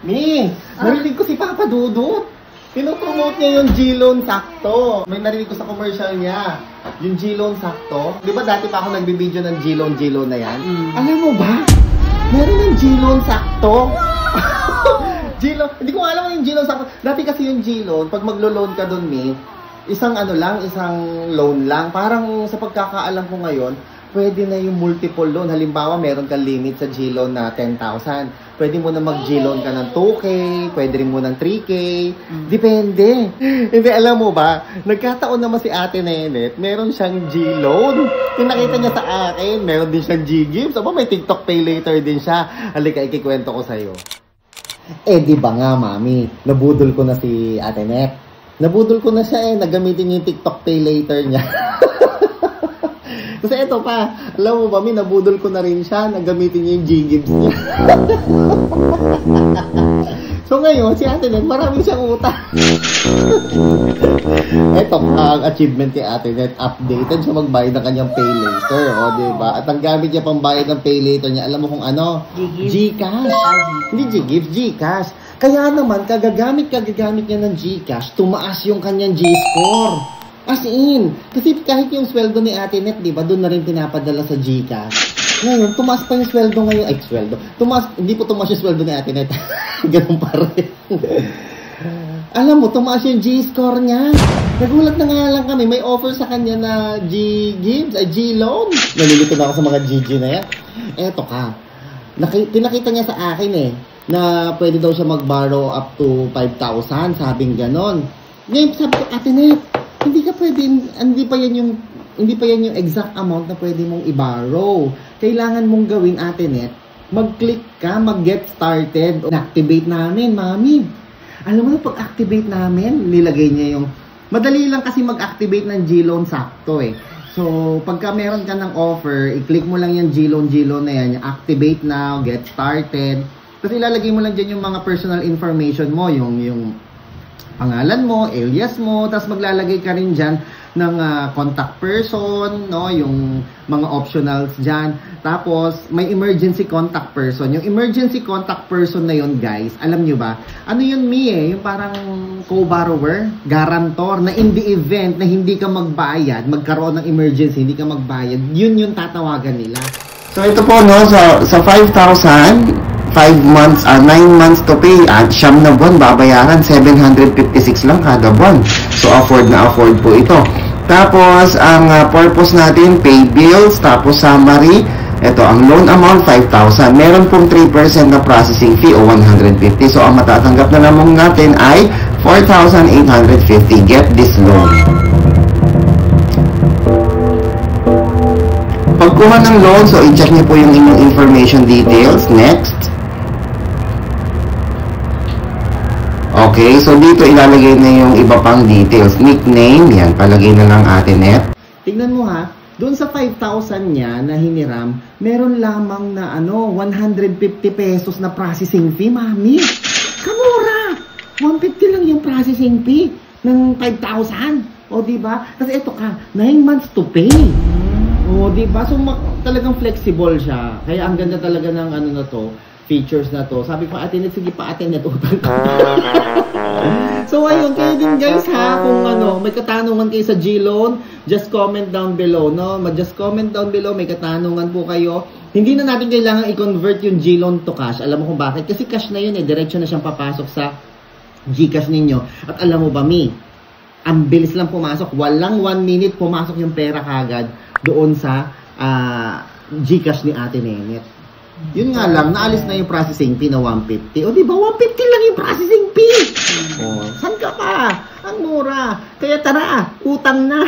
Mi, narinig ko si Papa Dudut. Pinopromote niya yung G-Loan Sakto. May narinig ko sa commercial niya. Yung G-Loan Sakto. Di ba dati pa ako nagbibideo ng G-Loan na yan? Alam mo ba? Meron yung G-Loan Sakto. G-Loan. Hindi ko alam yung G-Loan Sakto. Dati kasi yung G-Loan, pag maglo-loan ka doon, Mi, isang loan lang. Parang sa pagkakaalam ko ngayon, pwede na yung multiple loan. Halimbawa, meron kang limit sa G-Loan na 10,000. Pwede mo na mag-G-Loan ka ng 2K, pwede rin mo ng 3K. Depende. Hindi, alam mo ba, nagkataon naman si Ate Nenet, meron siyang G-Loan. Pinakita niya sa akin, meron din siyang G-Gives. Aba, may TikTok Pay Later din siya. Halika, ikikwento ko sa'yo. Di ba nga, Mami, nabudol ko na si Ate Net. Nabudol ko na siya nagamitin niya yung TikTok Pay Later niya. Kasi ito pa, alam mo ba, nabudol ko na rin siya, nagamitin niya yung G-Gives niya. So ngayon, si Ate Net, marami siyang utang. Ito ang achievement kay Ate Net, updated siya magbayad ng kanyang Pay Later, o diba? At ang gamit niya pang bayad ng Pay Later niya, alam mo kung ano? Gcash. Hindi G-Gives, Gcash. Kaya naman, kagagamit niya ng Gcash, tumaas yung kanyang G-Score. As in, kasi kahit yung sweldo ni Ate Net, di ba, doon na rin pinapadala sa Gcash. Ngayon, tumaas pa yung sweldo ngayon. Ay, sweldo. Hindi po tumaas yung sweldo ni Ate Net. Ganun pa rin. Alam mo, tumaas yung G-score niya. Nagulat na nga lang kami. May offer sa kanya na G-Gives, ay G-Loan. Nalilito na ako sa mga GG na yan. Eto ka. Pinakita niya sa akin na pwede daw siya mag-borrow up to 5,000. Sabing ganon. Ngayon, sabi ko, Ate Net, hindi pa yan yung exact amount na pwede mong i-borrow. Kailangan mong gawin, Ate Net, mag-click ka, mag-get started. Activate namin, Mami. Alam mo, pag-activate namin, nilagay niya yung... Madali lang kasi mag-activate ng G-Loan Sakto So, pagka meron ka ng offer, i-click mo lang yung G-Loan na yan, yung activate now, get started. Tapos ilalagay mo lang dyan yung mga personal information mo, yung pangalan mo, alias mo, tapos maglalagay ka rin dyan ng contact person, no, yung mga optionals dyan. Tapos, may emergency contact person. Yung emergency contact person na yun, guys, alam nyo ba? Ano yun, yung parang co-borrower, guarantor, na in the event na hindi ka magbayad, magkaroon ng emergency, hindi ka magbayad, yun yung tatawagan nila. So, ito po, no, sa 5,000, 9 months to pay at siyam na buwan babayaran 756 lang kada buwan. So afford po ito. Tapos ang purpose natin, pay bills, tapos summary. Ito ang loan amount 5,000. Meron pong 3% na processing fee o 150. So ang matatanggap na lamang natin ay 4,850. Get this loan. Pagkuha ng loan, so i-check niyo po yung inyong information details. Next. Okay, so dito ilalagay na yung iba pang details. Nickname, yan, palagay na lang Ate Net. Tignan mo ha, doon sa 5,000 niya na hiniram, meron lamang na 150 pesos na processing fee, Mami. Kamura! 150 lang yung processing fee ng 5,000. O, diba? Kasi ito ka, 9 months to pay. O, diba? So, talagang flexible siya. Kaya ang ganda talaga ng na to, features na to. Sabi ko, Ate Net, sige pa, Ate Net, utang ka. So, ayun, kayo din guys ha, kung may katanungan kayo sa G-Loan, just comment down below, no? Just comment down below, may katanungan po kayo. Hindi na natin kailangan i-convert yung G-Loan to cash. Alam mo kung bakit? Kasi cash na yun diretso na siyang papasok sa Gcash ninyo. At alam mo ba, ang bilis lang pumasok. Walang 1 minute pumasok yung pera kagad doon sa Gcash ni Ate Nenet. Yun nga lang, naalis na yung processing fee na 150. O diba, 150 lang yung processing fee. O, saan ka pa? Ang mura. Kaya tara, utang na.